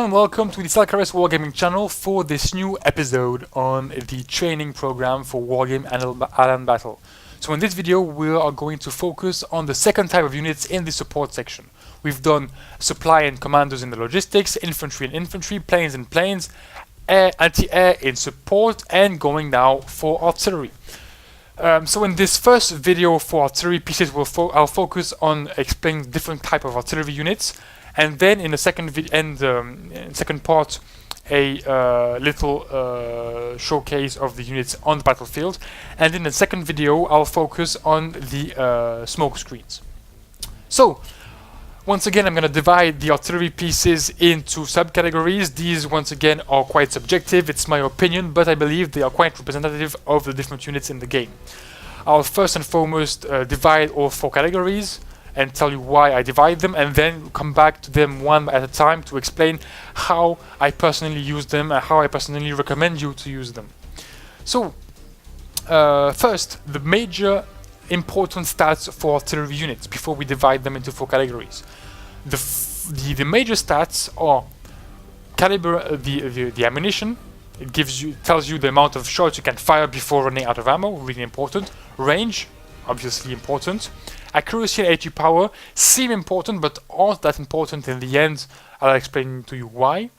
and welcome to the Selkares Wargaming channel for this new episode on the training program for Wargame Island Battle. So in this video we are going to focus on the second type of units in the support section. We've done supply and commandos in the logistics, infantry and infantry, planes and planes, air, anti-air in support, and going now for artillery. So in this first video for artillery pieces I'll focus on explaining different type of artillery units. And then in the second second part, a little showcase of the units on the battlefield. And in the second video, I'll focus on the smoke screens. So, once again, I'm going to divide the artillery pieces into subcategories. These, once again, are quite subjective. It's my opinion, but I believe they are quite representative of the different units in the game. I'll first and foremost divide all four categories and tell you why I divide them, and then come back to them one at a time to explain how I personally use them and how I personally recommend you to use them. So, first, the major important stats for artillery units before we divide them into four categories. The major stats are caliber, the ammunition. It tells you the amount of shots you can fire before running out of ammo, really important. Range, obviously important. Accuracy and HE power seem important, but aren't that important in the end. I'll explain to you why.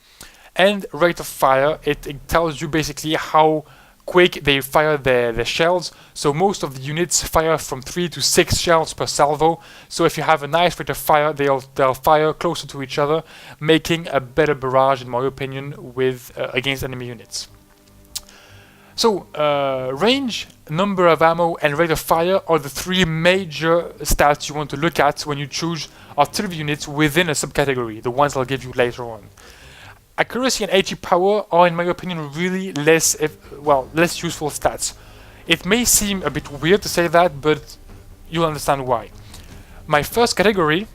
And rate of fire, it tells you basically how quick they fire their shells. So most of the units fire from 3 to 6 shells per salvo. So if you have a nice rate of fire, they'll fire closer to each other, making a better barrage, in my opinion, with against enemy units. So, range, number of ammo, and rate of fire are the three major stats you want to look at when you choose artillery units within a subcategory, the ones I'll give you later on. Accuracy and HE power are, in my opinion, really less useful stats. It may seem a bit weird to say that, but you'll understand why. My first category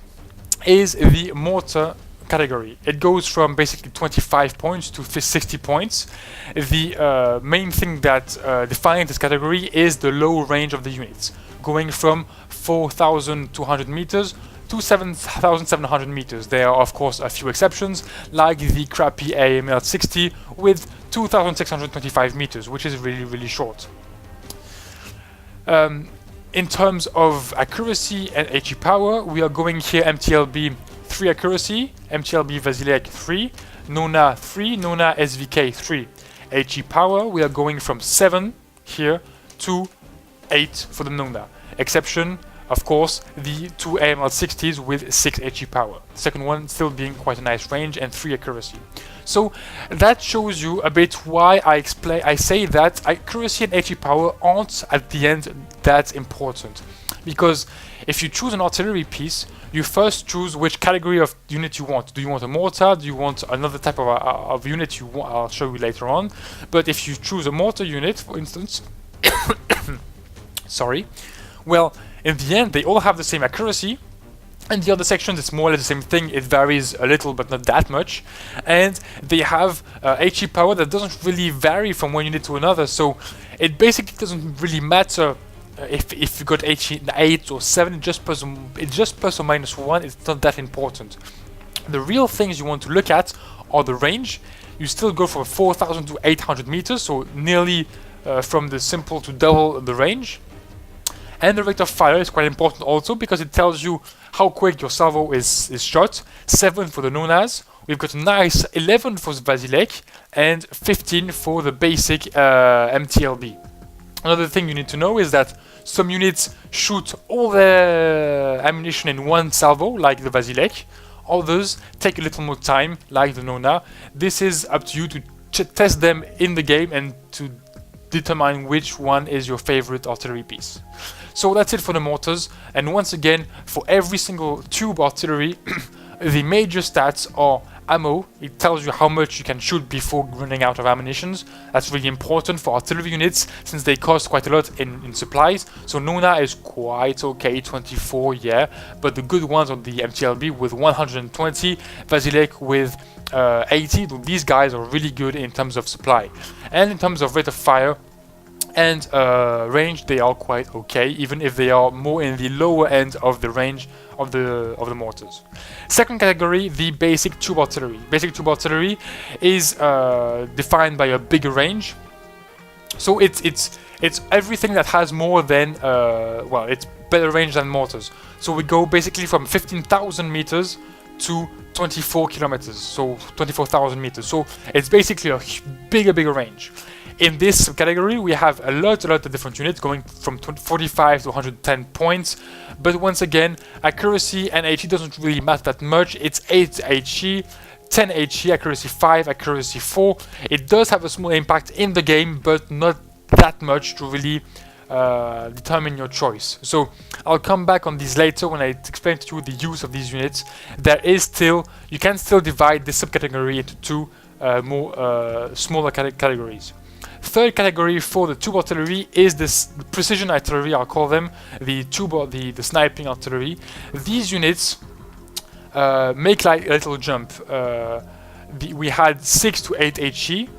is the mortar category. It goes from basically 25 points to 60 points. The main thing that defines this category is the low range of the units, going from 4,200 meters to 7,700 meters. There are of course a few exceptions, like the crappy AML-60 with 2,625 meters, which is really short. In terms of accuracy and HE power, we are going here MTLB 3 accuracy, MTLB Vasilek 3, Nona 3, Nona SVK 3. HE power, we are going from 7 here to 8 for the Nona. Exception, of course, the two AML-60s with 6 HE power. The second one still being quite a nice range and 3 accuracy. So that shows you a bit why I say that accuracy and HE power aren't at the end that important. Because if you choose an artillery piece, you first choose which category of unit you want. Do you want a mortar? Do you want another type of unit you want? I'll show you later on. But if you choose a mortar unit, for instance, sorry, well, in the end, they all have the same accuracy. And the other sections, it's more or less the same thing. It varies a little, but not that much. And they have HE power that doesn't really vary from one unit to another. So it basically doesn't really matter if you got 8 or 7, it's just plus or minus 1, it's not that important. The real things you want to look at are the range. You still go from 4,000 to 800 meters, so nearly from the simple to double the range. And the rate of fire is quite important also, because it tells you how quick your salvo is shot. 7 for the Nonas, we've got a nice 11 for the Vasilek, and 15 for the basic MTLB. Another thing you need to know is that some units shoot all their ammunition in one salvo, like the Vasilek. Others take a little more time, like the Nona. This is up to you to test them in the game and to determine which one is your favorite artillery piece. So that's it for the mortars. And once again, for every single tube artillery, the major stats are ammo. It tells you how much you can shoot before running out of ammunition. That's really important for artillery units since they cost quite a lot in supplies. So Nona is quite okay, 24, yeah, but the good ones are the MTLB with 120, Vasilek with 80. These guys are really good in terms of supply. And in terms of rate of fire, and range, they are quite okay, even if they are more in the lower end of the range of the mortars. Second category, the basic tube artillery. Basic tube artillery is defined by a bigger range. So it's everything that has more than well, it's better range than mortars. So we go basically from 15,000 meters to 24 kilometers, so 24,000 meters. So it's basically a bigger range. In this category, we have a lot of different units going from 45 to 110 points. But once again, accuracy and HE doesn't really matter that much. It's 8 HE, 10 HE, accuracy 5, accuracy 4. It does have a small impact in the game, but not that much to really determine your choice. So I'll come back on this later when I explain to you the use of these units. You can still divide this subcategory into two more smaller categories. Third category for the tube artillery is this precision artillery, I'll call them, the sniping artillery. These units make like a little jump. We had 6 to 8 HE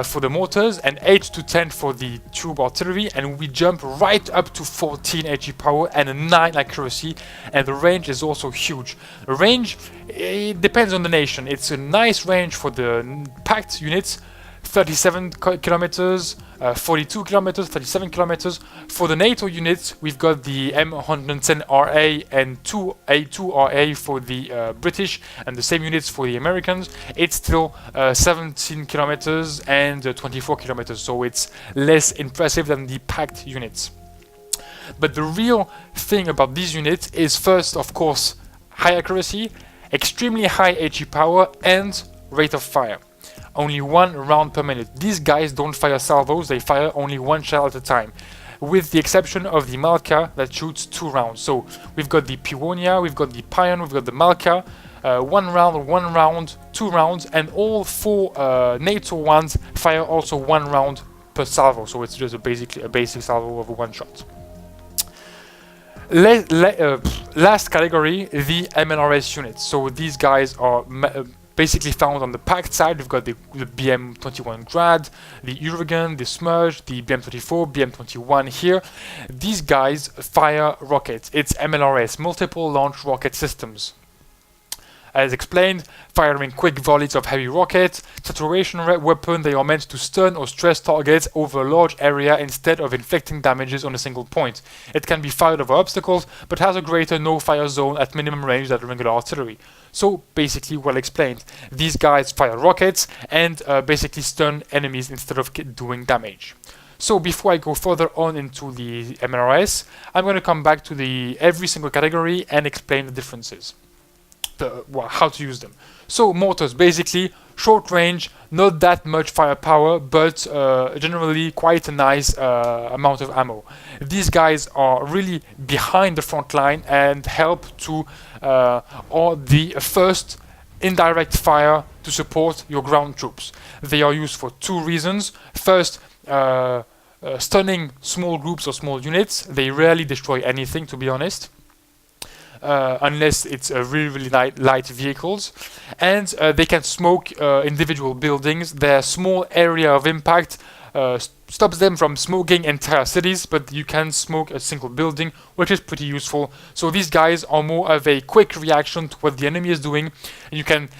for the mortars and 8 to 10 for the tube artillery, and we jump right up to 14 HE power and a 9 accuracy, and the range is also huge. The range, it depends on the nation. It's a nice range for the packed units, 37 kilometers, 42 kilometers, 37 kilometers. For the NATO units, we've got the M110RA and 2A2RA for the British, and the same units for the Americans. It's still 17 kilometers and 24 kilometers, so it's less impressive than the packed units. But the real thing about these units is, first, of course, high accuracy, extremely high HE power, and rate of fire. Only 1 round per minute. These guys don't fire salvos, they fire only 1 shell at a time, with the exception of the Malka that shoots 2 rounds. So we've got the Piwonia, we've got the Pion, we've got the Malka, 1 round, 2 rounds, and all 4 NATO ones fire also 1 round per salvo. So it's just basically a basic salvo of 1 shot. Last category, the MLRS units. So these guys are basically found on the packed side. We've got the BM21 Grad, the Uragan, the Smurge, the BM24, BM21 here. These guys fire rockets. It's MLRS, multiple launch rocket systems. As explained, firing quick volleys of heavy rockets, saturation weapon. They are meant to stun or stress targets over a large area instead of inflicting damages on a single point. It can be fired over obstacles, but has a greater no-fire zone at minimum range than regular artillery. So basically, well explained. These guys fire rockets and basically stun enemies instead of doing damage. So before I go further on into the MLRS, I'm going to come back to every single category and explain the differences. How to use them. So mortars, basically short range, not that much firepower, but generally quite a nice amount of ammo. These guys are really behind the front line and help to or the first indirect fire to support your ground troops. They are used for 2 reasons. First, stunning small groups or small units. They rarely destroy anything, to be honest. Unless it's really light vehicles, and they can smoke individual buildings. Their small area of impact stops them from smoking entire cities, but you can smoke a single building, which is pretty useful. So these guys are more of a quick reaction to what the enemy is doing, and you can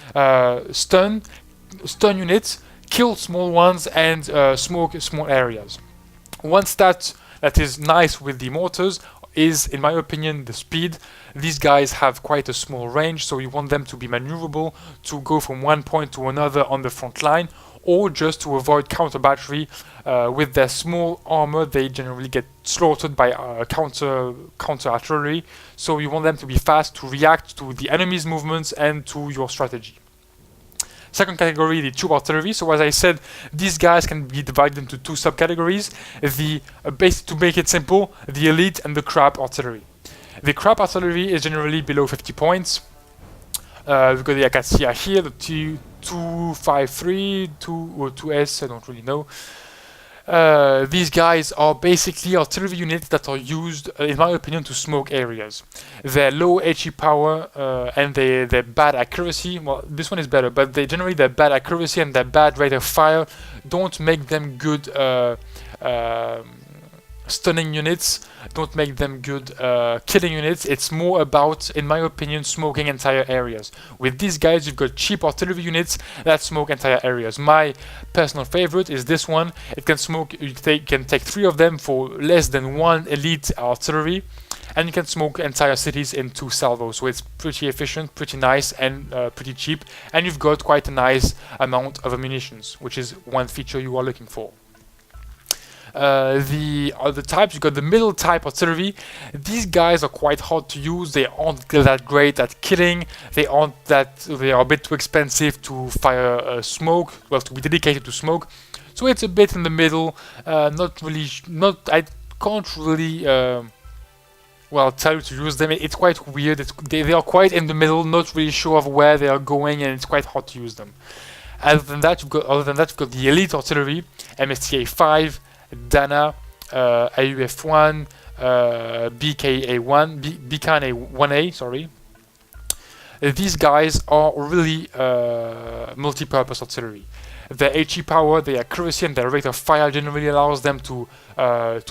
stun units, kill small ones, and smoke small areas. One stat that is nice with the mortars is, in my opinion, the speed. These guys have quite a small range, so you want them to be maneuverable to go from one point to another on the front line, or just to avoid counter battery. With their small armor, they generally get slaughtered by counter artillery, so you want them to be fast to react to the enemy's movements and to your strategy. Second category, the tube artillery. So as I said, these guys can be divided into 2 subcategories. To make it simple, the elite and the crap artillery. The crap artillery is generally below 50 points. We've got the Acacia here, the 253, 2 or 2S, I don't really know. These guys are basically artillery units that are used, in my opinion, to smoke areas. Their low HE power and their bad accuracy, well, this one is better, but their bad accuracy and their bad rate of fire don't make them good stunning units, don't make them good killing units. It's more about, in my opinion, smoking entire areas. With these guys, you've got cheap artillery units that smoke entire areas. My personal favorite is this one. It can smoke, you can take 3 of them for less than 1 elite artillery, and you can smoke entire cities in 2 salvos. So it's pretty efficient, pretty nice, and pretty cheap. And you've got quite a nice amount of ammunitions, which is one feature you are looking for. The other types, you've got the middle type artillery. These guys are quite hard to use. They aren't that great at killing. They are a bit too expensive to fire smoke, well, to be dedicated to smoke. So it's a bit in the middle. I can't really well, tell you to use them. It's quite weird. They are quite in the middle, not really sure of where they are going, and it's quite hard to use them. Other than that, you've got the elite artillery, MSTA 5, Dana, AUF1, BKA1A, sorry. These guys are really multi-purpose artillery. Their HE power, their accuracy, and their rate of fire generally allows them to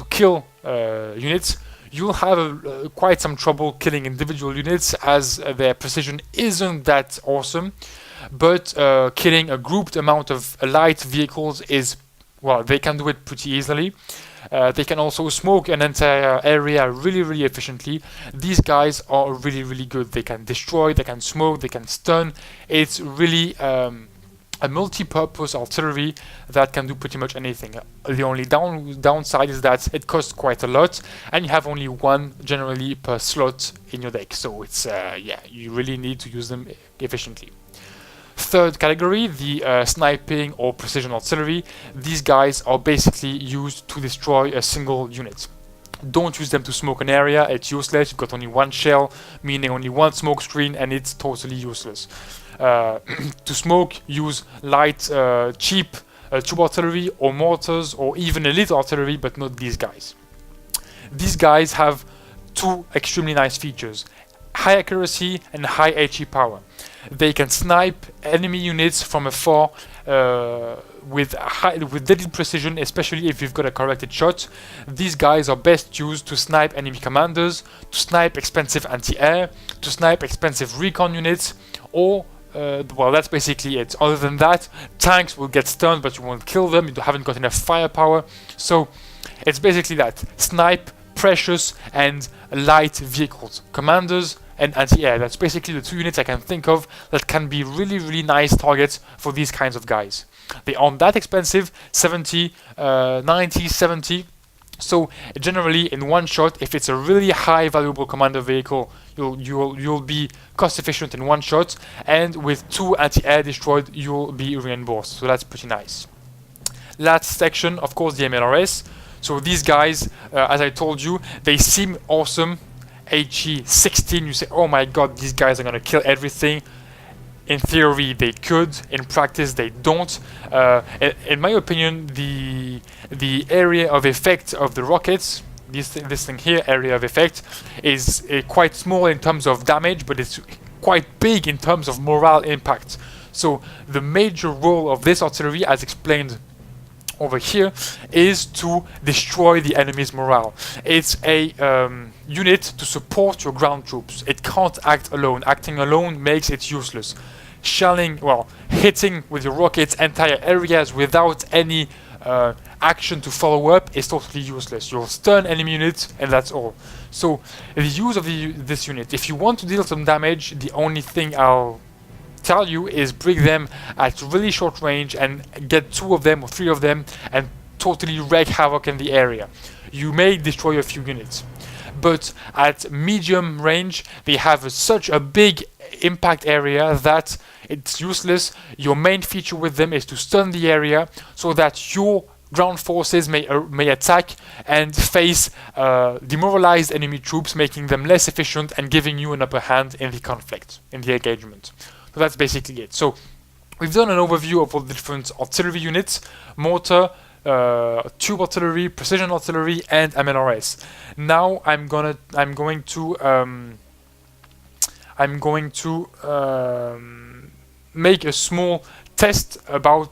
kill units. You'll have quite some trouble killing individual units, as their precision isn't that awesome. But killing a grouped amount of light vehicles is, well, they can do it pretty easily. They can also smoke an entire area really efficiently. These guys are really good. They can destroy, they can smoke, they can stun. It's really a multi-purpose artillery that can do pretty much anything. The only downside is that it costs quite a lot, and you have only 1 generally per slot in your deck. So it's yeah, you really need to use them efficiently. Third category, the sniping or precision artillery. These guys are basically used to destroy a single unit. Don't use them to smoke an area, it's useless. You've got only 1 shell, meaning only 1 smoke screen, and it's totally useless. To smoke, use light, cheap tube artillery or mortars, or even elite artillery, but not these guys. These guys have 2 extremely nice features: high accuracy and high HE power. They can snipe enemy units from afar with deadly precision, especially if you've got a corrected shot. These guys are best used to snipe enemy commanders, to snipe expensive anti-air, to snipe expensive recon units, or well, that's basically it. Other than that, tanks will get stunned, but you won't kill them. You haven't got enough firepower. So it's basically that: snipe, precious, and light vehicles. Commanders and anti-air. That's basically the 2 units I can think of that can be really nice targets for these kinds of guys. They aren't that expensive, 70, 90, 70. So generally, in 1 shot, if it's a really high valuable commander vehicle, you'll be cost efficient in 1 shot, and with 2 anti-air destroyed, you'll be reimbursed. So that's pretty nice. Last section, of course, the MLRS. So these guys, as I told you, they seem awesome. HE 16, you say, oh my god, these guys are gonna kill everything. In theory, they could. In practice, they don't. In my opinion, the area of effect of the rockets, this thing here, area of effect, is quite small in terms of damage, but it's quite big in terms of morale impact. So the major role of this artillery, as explained over here, is to destroy the enemy's morale. It's a unit to support your ground troops. It can't act alone. Acting alone makes it useless. Shelling, well, hitting with your rockets entire areas without any action to follow up is totally useless. You'll stun enemy units, and that's all. So the use of this unit, if you want to deal some damage, the only thing I'll tell you is bring them at really short range and get 2 of them or 3 of them and totally wreak havoc in the area. You may destroy a few units, but at medium range they have such a big impact area that it's useless. Your main feature with them is to stun the area so that your ground forces may attack and face demoralized enemy troops, making them less efficient and giving you an upper hand in the conflict, in the engagement. So that's basically it. So we've done an overview of all the different artillery units: mortar, tube artillery, precision artillery, and MLRS. Now I'm going to make a small test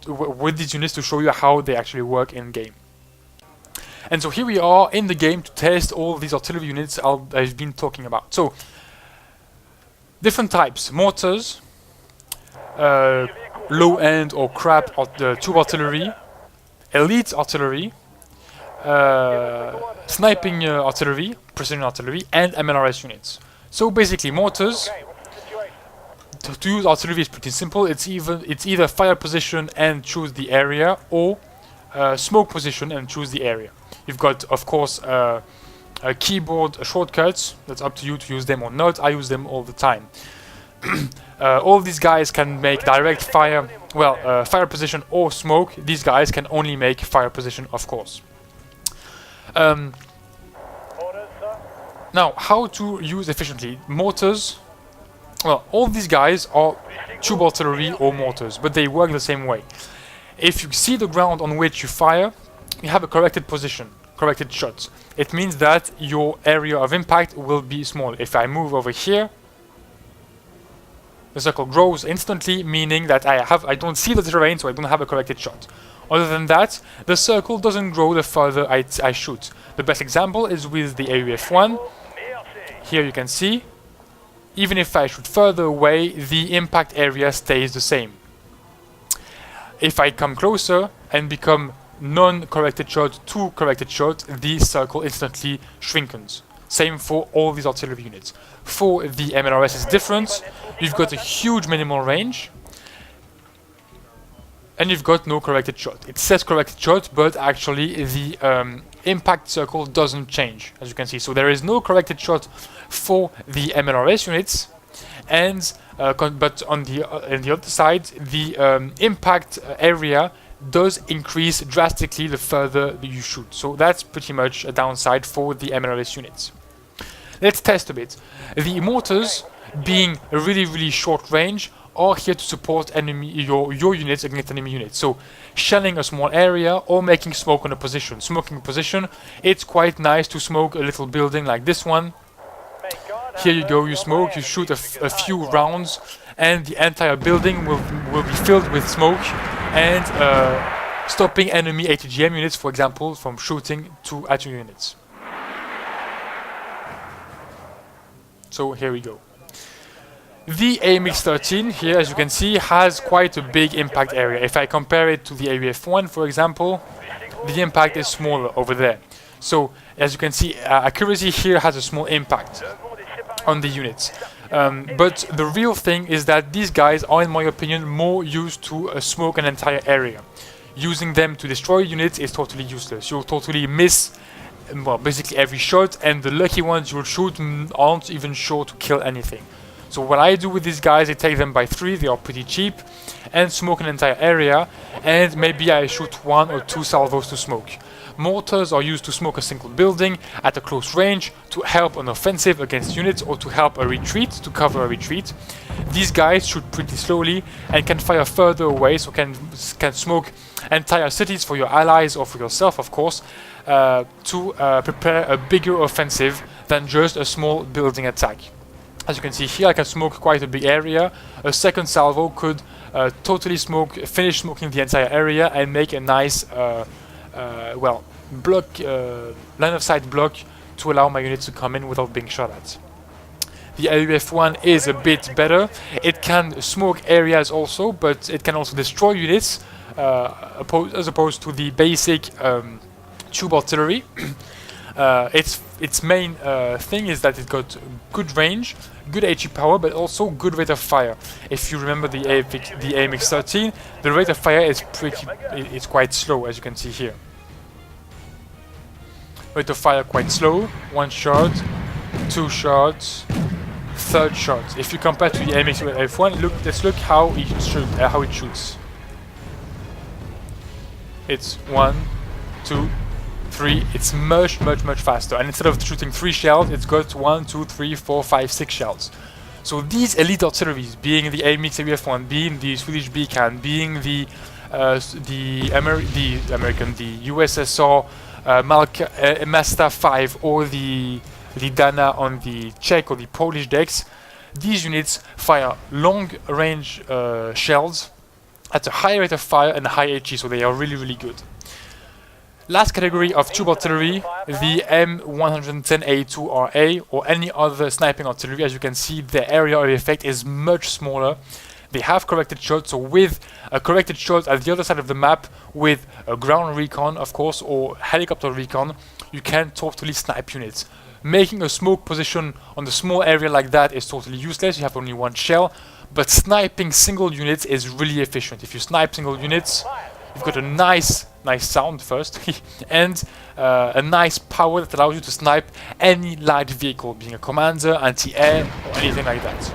with these units to show you how they actually work in game. And so here we are in the game to test all these artillery units I've been talking about. So different types: mortars, low-end or crap tube artillery, elite artillery, sniping artillery, precision artillery, and MLRS units. So basically, mortars. To use artillery is pretty simple. It's either fire position and choose the area, or smoke position and choose the area. You've got, of course, keyboard shortcuts. That's up to you to use them or not. I use them all the time. All these guys can make direct fire, fire position or smoke. These guys can only make fire position, of course. Now, how to use efficiently mortars? Well, all these guys are tube artillery or mortars, but they work the same way. If you see the ground on which you fire, you have a corrected position, corrected shot. It means that your area of impact will be small. If I move over here, the circle grows instantly, meaning that I don't see the terrain, so I don't have a corrected shot. Other than that, the circle doesn't grow the further I shoot. The best example is with the AUF-1. Here you can see, even if I shoot further away, the impact area stays the same. If I come closer and become non-corrected shot to corrected shot, the circle instantly shrinkens. Same for all these artillery units. For the MLRS it's different. You've got a huge minimal range, and you've got no corrected shot. It says corrected shot, but actually the impact circle doesn't change, as you can see. So there is no corrected shot for the MLRS units, and but on the other side, the impact area does increase drastically the further you shoot. So that's pretty much a downside for the MLRS units. Let's test a bit. The mortars, being a really short range, are here to support your units against enemy units. So shelling a small area or making smoke on a position. Smoking a position, it's quite nice to smoke a little building like this one. Here you go, you smoke, you shoot a few rounds, and the entire building will be filled with smoke, and stopping enemy ATGM units, for example, from shooting at your units. So here we go. The AMX-13 here, as you can see, has quite a big impact area. If I compare it to the AUF-1, for example, the impact is smaller over there. So, as you can see, accuracy here has a small impact on the units. But the real thing is that these guys are, in my opinion, more used to smoke an entire area. Using them to destroy units is totally useless. You'll totally miss, well, basically every shot, and the lucky ones you'll shoot aren't even sure to kill anything. So what I do with these guys, I take them by 3, they are pretty cheap, and smoke an entire area, and maybe I shoot 1 or 2 salvos to smoke. Mortars are used to smoke a single building at a close range to help an offensive against units or to help a retreat, to cover a retreat. These guys shoot pretty slowly and can fire further away, so can smoke entire cities for your allies or for yourself, of course, to prepare a bigger offensive than just a small building attack. As you can see here, I can smoke quite a big area. A second salvo could totally finish smoking the entire area and make a nice, block, line of sight block to allow my units to come in without being shot at. The AUF-1 is a bit better. It can smoke areas also, but it can also destroy units, as opposed to the basic tube artillery. Its main thing is that it got good range, good HE power, but also good rate of fire. If you remember the AMX-13, the rate of fire is it's quite slow, as you can see here. Rate of fire quite slow. 1 shot, 2 shots, 3rd shot. If you compare to the AMX-1, let's look how it shoots. It's 1, 2, 3. It's much faster, and instead of shooting 3 shells, it's got 1, 2, 3, 4, 5, 6 shells. So these elite artilleries, being the AMX AUF-1, being the Swedish Beacon, being the USSR Mazda 5 or the Dana on the Czech or the Polish decks, these units fire long range shells at a high rate of fire and high HE, so they are really good. Last category of tube artillery, the M110A2RA or any other sniping artillery. As you can see, the area of effect is much smaller. They have corrected shots, so with a corrected shot at the other side of the map with a ground recon, of course, or helicopter recon, you can totally snipe units. Making a smoke position on a small area like that is totally useless. You have only one shell, but sniping single units is really efficient. If you snipe single units, you've got a nice sound first, and a nice power that allows you to snipe any light vehicle, being a commander, anti-air, or anything like that.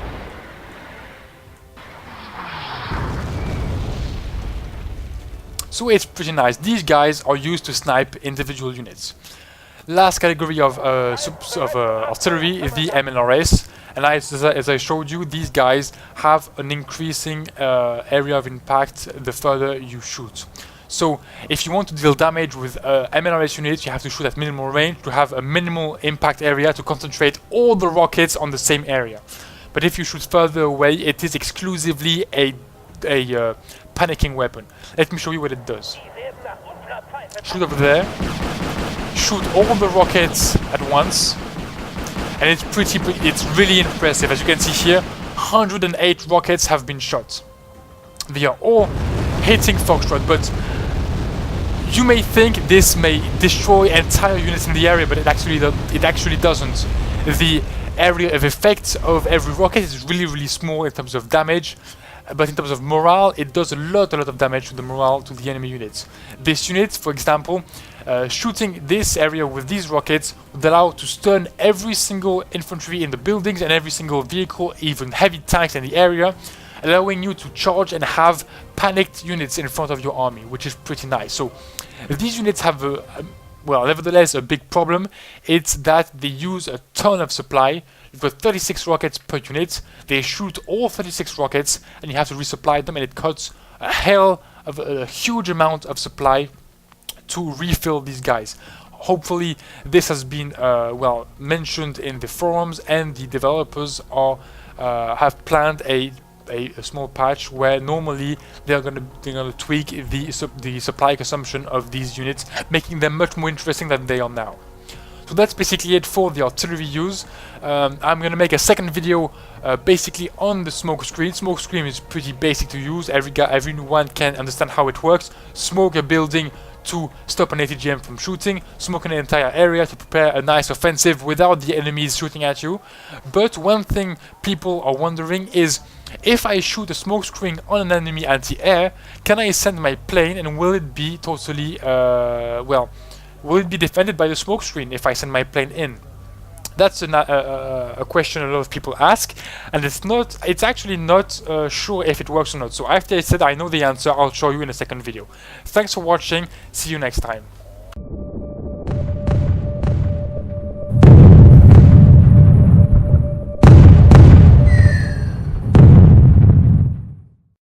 So it's pretty nice. These guys are used to snipe individual units. Last category of artillery is the MLRS, and as I showed you, these guys have an increasing area of impact the further you shoot. So if you want to deal damage with MLRS units, you have to shoot at minimal range to have a minimal impact area to concentrate all the rockets on the same area. But if you shoot further away, it is exclusively a panicking weapon. Let me show you what it does. Shoot over there, shoot all the rockets at once, and it's it's really impressive. As you can see here, 108 rockets have been shot. They are all hitting Foxtrot, but you may think this may destroy entire units in the area, but it actually doesn't. The area of effect of every rocket is really small in terms of damage, but in terms of morale, it does a lot of damage to the morale to the enemy units. This unit, for example, shooting this area with these rockets would allow to stun every single infantry in the buildings and every single vehicle, even heavy tanks in the area, allowing you to charge and have panicked units in front of your army, which is pretty nice. So these units have well, nevertheless, a big problem. It's that they use a ton of supply. You've got 36 rockets per unit. They shoot all 36 rockets, and you have to resupply them, and it cuts a huge amount of supply to refill these guys. Hopefully, this has been well mentioned in the forums, and the developers have planned a small patch where normally they're gonna tweak the supply consumption of these units, making them much more interesting than they are now. So that's basically it for the artillery use. I'm gonna make a second video basically on the smoke screen. Smoke screen is pretty basic to use. Everyone can understand how it works. Smoke a building to stop an ATGM from shooting, smoke an entire area to prepare a nice offensive without the enemies shooting at you. But one thing people are wondering is, if I shoot a smoke screen on an enemy anti-air, can I send my plane, and will it be totally, well, will it be defended by the smoke screen if I send my plane in? That's a question a lot of people ask, and it's actually not sure if it works or not. So after I said I know the answer, I'll show you in a second video. Thanks for watching, see you next time.